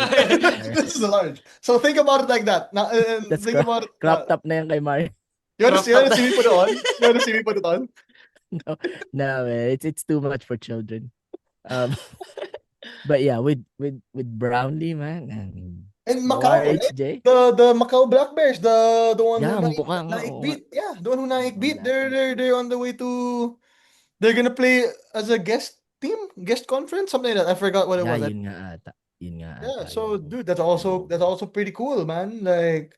This is a large. So think about it like that. Now, That's think about it. crop top na yan kay Mario? You want crop top. to see me put it on? You want to see me put it on? No, man, it's too much for children. But yeah, with Brownlee, man, And no Macau, right? RHJ. The Macau Black Bears, the one Yeah, who mukha nga, Naik oo beat. Yeah, the one who Naik beat. Exactly. They're on the way to. They're gonna play as a guest team, guest conference, something like that. I forgot what it Yeah, was. yun nga ata. Yun nga Yeah, ata so yung- dude, that's also pretty cool, man. Like,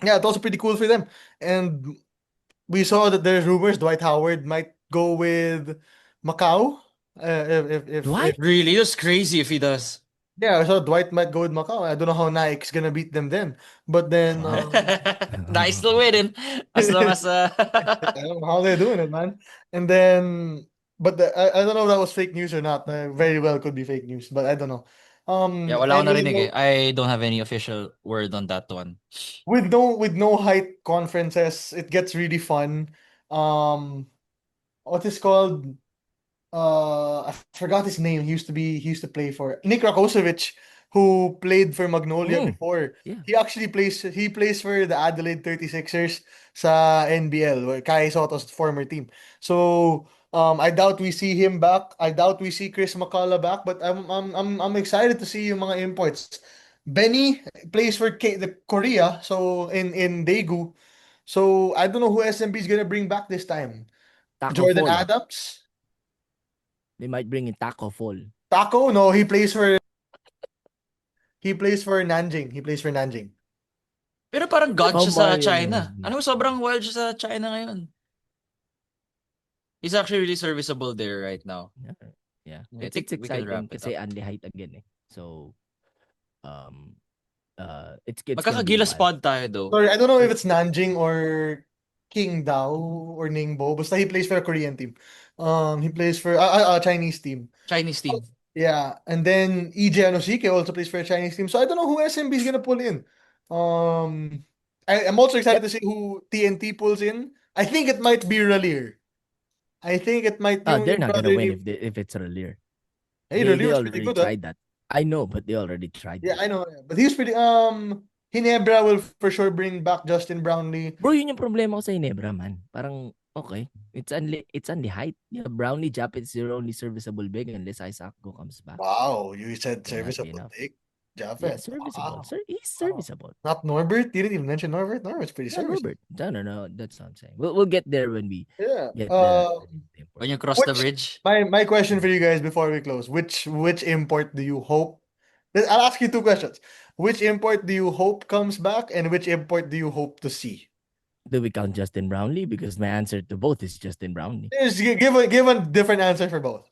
yeah, it's also pretty cool for them. And we saw that there's rumors Dwight Howard might go with Macau. If Dwight? Really? That's crazy if he does. yeah, I saw Dwight might go with Macau. I don't know how Nike's gonna beat them then. But then Wow. Nice still winning. As long as I don't know how they're doing it, man. And then I don't know if that was fake news or not. Very well could be fake news, but I don't know. yeah, wala akong Anyway, narinig eh. I don't have any official word on that one. with no height conferences, it gets really fun. What is called? I forgot his name. He used to play for Nick Rakosovic, who played for Magnolia before. Yeah. He plays for the Adelaide 36ers sa NBL, where Kai Soto's former team. So I doubt we see him back. I doubt we see Chris McCullough back, but I'm excited to see yung mga imports. Benny plays for the Korea, so in Daegu. So I don't know who SMB is gonna bring back this time. Taco Jordan Fall. Adams. They might bring in Taco Fall. Taco, no, he plays for Nanjing. He plays for Nanjing. Pero parang god siya Oh, sa Mario China. Nanjing. Ano, sobrang wild siya sa China ngayon. He's actually really serviceable there right now. Yeah. I It's think we can exciting wrap it kasi up. Andy height again eh. So it's gonna be Magkakagilas wild. pod tayo though. Sorry, I don't know if it's Nanjing or Qingdao or Ningbo. Basta he plays for a Korean team. He plays for a Chinese team. Chinese team. Yeah, and then EJ Anosike also plays for a Chinese team. So I don't know who SMB is gonna pull in. I'm also excited to see who TNT pulls in. I think it might be Ralier. I think it might be They're not gonna brother win ni- if it's Relier. Hey, They Ralier was already pretty good. tried that. I know, but they already tried Yeah, it. I know. But he's pretty Hinebra will for sure bring back Justin Brownlee. Bro, yun yung problema ko sa Inebra, man. Parang, okay, it's only height. Yeah, Brownlee, Japet is your only serviceable big unless Isaac Go comes back. Wow, you said Will not be serviceable enough. take. Yeah, Japheth. serviceable. Wow. Sir, he's Wow. serviceable. Not Norbert? You didn't even mention Norbert. Norbert's pretty Yeah, serviceable. Norbert. No, that's what I'm saying. We'll get there when we Yeah. get the import. When you cross the Which bridge. my question for you guys before we close, which import do you hope? I'll ask you two questions. Which import do you hope comes back, and which import do you hope to see? Do we count Justin Brownlee? Because my answer to both is Justin Brownlee. Just give a different answer for both.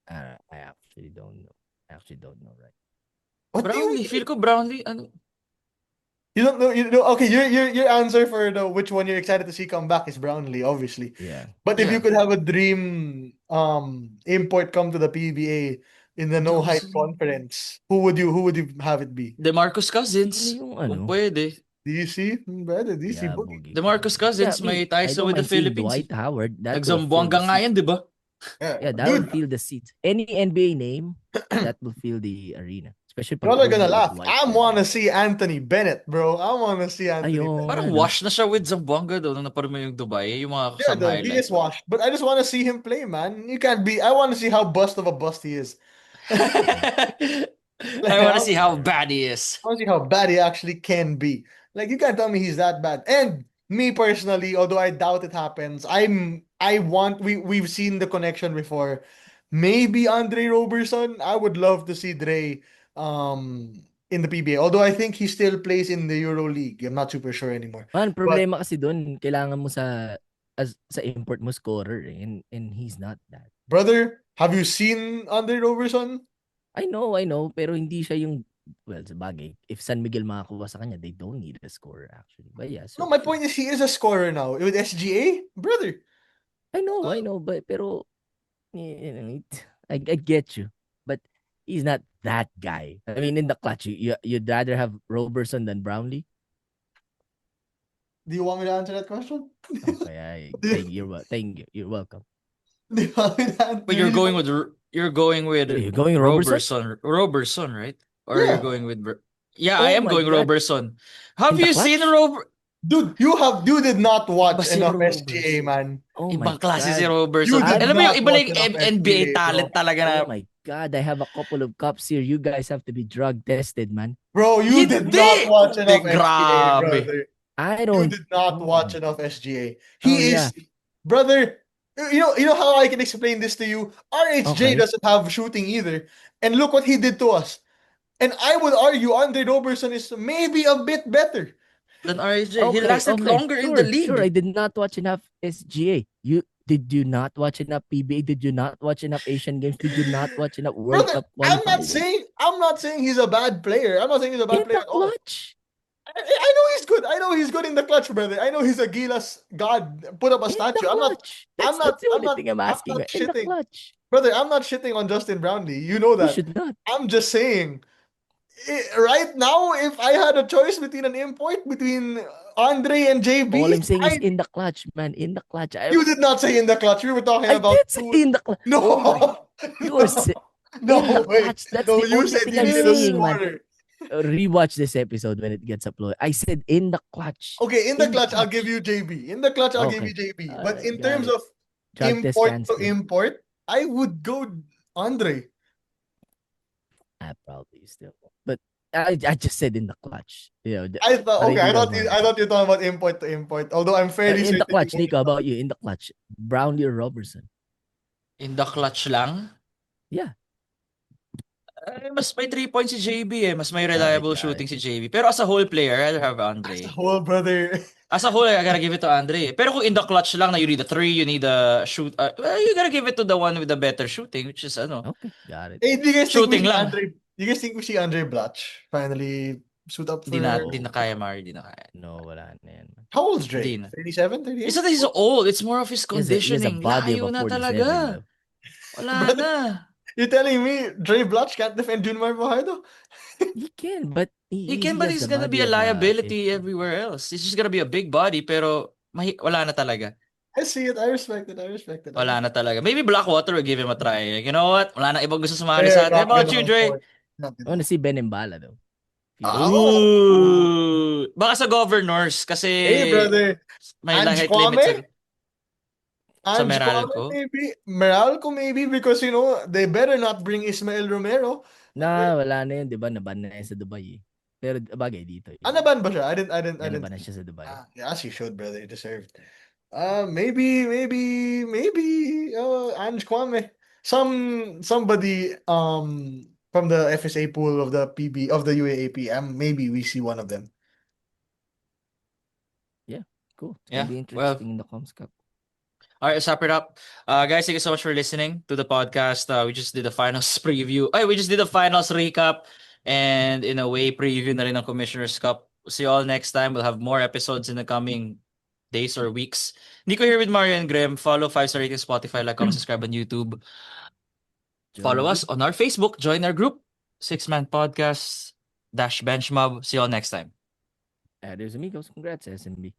I actually don't know. Right? What do you Brownlee, feel ko Brownlee, ano? You don't know. You know. Okay, your answer for the which one you're excited to see come back is Brownlee, obviously. Yeah. But if you Yeah. could have a dream import come to the PBA in the no hype conference, who would you have it be? DeMarcus Cousins. Sino yung Kung ano? pwede. DC? Better DC Yeah, Boogie. Boogie. DeMarcus Cousins, Yeah, may I ties don't with the mind seeing Philippines. Dwight Howard. That will Nagzambuanga fill the nga seat. yan, di ba? Yeah, that will fill the seats. Any NBA name that will fill the arena. Especially pag Y'all are gonna Boogie laugh. and Dwight I are wanna there. see Anthony Bennett, bro. I wanna see Anthony Ayun. Bennett. Parang ano? wash na siya with Zamboanga doon nung naparoon mo yung Dubai. Yung mga Yeah, some he is highlights. washed, but I just wanna see him play, man. You can't be. I wanna see how bust of a bust he is. I want to see how bad he is. I want to see how bad he actually can be. Like, you can't tell me he's that bad. And me personally, although I doubt it happens, we've seen the connection before. Maybe Andre Roberson. I would love to see Dre in the PBA. Although I think he still plays in the Euro League. I'm not super sure anymore. Man, problema kasi doon, kailangan mo sa import mo scorer and he's not that. Brother, have you seen Andre Roberson? I know, pero hindi siya yung, well, sa bagay, if San Miguel makakuha sa kanya, they don't need a scorer actually. But yeah, so, No, my point is he is a scorer now with SGA, brother. I know, but pero I get you, but he's not that guy. I mean, in the clutch, you'd rather have Roberson than Brownlee. Do you want me to answer that question? Okay, thank you. You're welcome. Do you want me to answer? But you're going with You're going Roberson? Roberson, right? Or Yeah. you're going with Yeah, Oh I am my going God. Roberson. Have In the you seen clutch? Dude, you did not watch Iba si enough Roberson. SGA, man. Oh my Ibang klase God. si Roberson. You did Alam mo yung not iba lang watch enough NBA SGA, talent bro. talaga na. Oh my God, I have a couple of cups here. You guys have to be drug tested, man. Bro, you did Hindi! not watch enough Hindi, SGA, grabe. brother. I You don't. did not watch enough SGA. Oh, He yeah. is, brother. You know how I can explain this to you? RHJ Okay. doesn't have shooting either, and look what he did to us. And I would argue Andre Roberson is maybe a bit better. Then RJ, he lasted longer in the league. Sure, I did not watch enough SGA. Did you not watch enough PBA? Did you not watch enough Asian Games? Did you not watch enough World Brother, Cup qualifying? I'm not saying he's a bad player. I'm not saying he's a bad In player the at all. clutch. I know he's good. I know he's good in the clutch, brother. I know he's a Gilas god. Put up a In the statue. I'm not, clutch. I'm That's not, the I'm only not, thing I'm I'm asking. not In the shitting. clutch. Brother, I'm not shitting on Justin Brownlee. You know You that. should not. I'm just saying, right now, if I had a choice between an import between Andre and JB, All I'm saying is in the clutch, man. In the clutch. you did not say in the clutch. We were talking I about did say in the clutch. No, Oh my. You were no, in the wait. clutch. That's No, the you only said thing you I'm needed a saying, man. scorer. Rewatch this episode when it gets uploaded. I said in the clutch. Okay, in the In the clutch, I'll clutch. give you JB. In the clutch, I'll give Okay. you JB. Alright, But in got terms it. of Drug test import to cancelled. import, I would go Andre. Probably still. But I just said in the clutch. You know, I thought Parang okay, I hindi thought lang you man. I thought you were talking about import to import. Although I'm fairly In the certain clutch, you Nico, how about you? In the clutch. Brownlee or Robertson? In the clutch lang. Yeah. Mas may 3 points si JB eh. Mas may reliable Got it. shooting si JB. Pero as a whole player, I'd have as Andre. a whole, brother. As a whole, I gotta give it to Andre. Pero kung in the clutch lang na you need a 3, you need a shoot, well, you gotta give it to the one with the better shooting, which is Okay, got it. Hey, do you guys think we Shooting see lang. Andre? Do you guys think we see Andre Blatch finally suit up for? Di na kaya, Mari. Di na kaya. No, wala na yan, man. How old is Hindi Dre? na. 37, 38? It's not that he's old. It's more of his He has a conditioning. body Layo of a na 47. talaga. though. Wala Brother, na. You're telling me Dre Blatch can't defend Junmar Fajardo? He can, but He can, but has he's the gonna body be a of liability 50. everywhere else. He's just gonna be a big body, pero wala na talaga. I see it. I respect it. I respect it. Wala na talaga. Maybe Blackwater will give him a try. Like, you know what? Wala na ibang gusto sumali Fair, sa atin. How not about good you, enough Dre? for not good I want to enough. see Ben Mbala though. Oh, Ooh. Baka sa Governors kasi hey brother, may Ange height limit Kwame, sa Ange Kwame Meralco. maybe, Meralco maybe because they better not bring Ismael Romero. Wala na yun, di ba? Naban na yan sa Dubai eh. Pero bagay dito. Ban ba siya? I Yan, didn't. naban na siya sa Dubai. Yes, he should, brother. He deserved. Maybe. Ange Kwame. Somebody from the FSA pool of the PB of the UAAP. Maybe we see one of them. Yeah, cool. It's Yeah, gonna be well, interesting in the Coms Cup. all right, let's wrap it up. Guys, thank you so much for listening to the podcast. We just did the finals preview. We just did the finals recap and in a way preview na rin ng Commissioner's Cup. See you all next time. We'll have more episodes in the coming days or weeks. Nico here with Mario and Graham. Follow 5-star rating Spotify, like, comment, subscribe on YouTube. Follow us on our Facebook. Join our group. 6-Man Podcast -- Benchmob. See you all next time. Adios amigos. Congrats, SMB.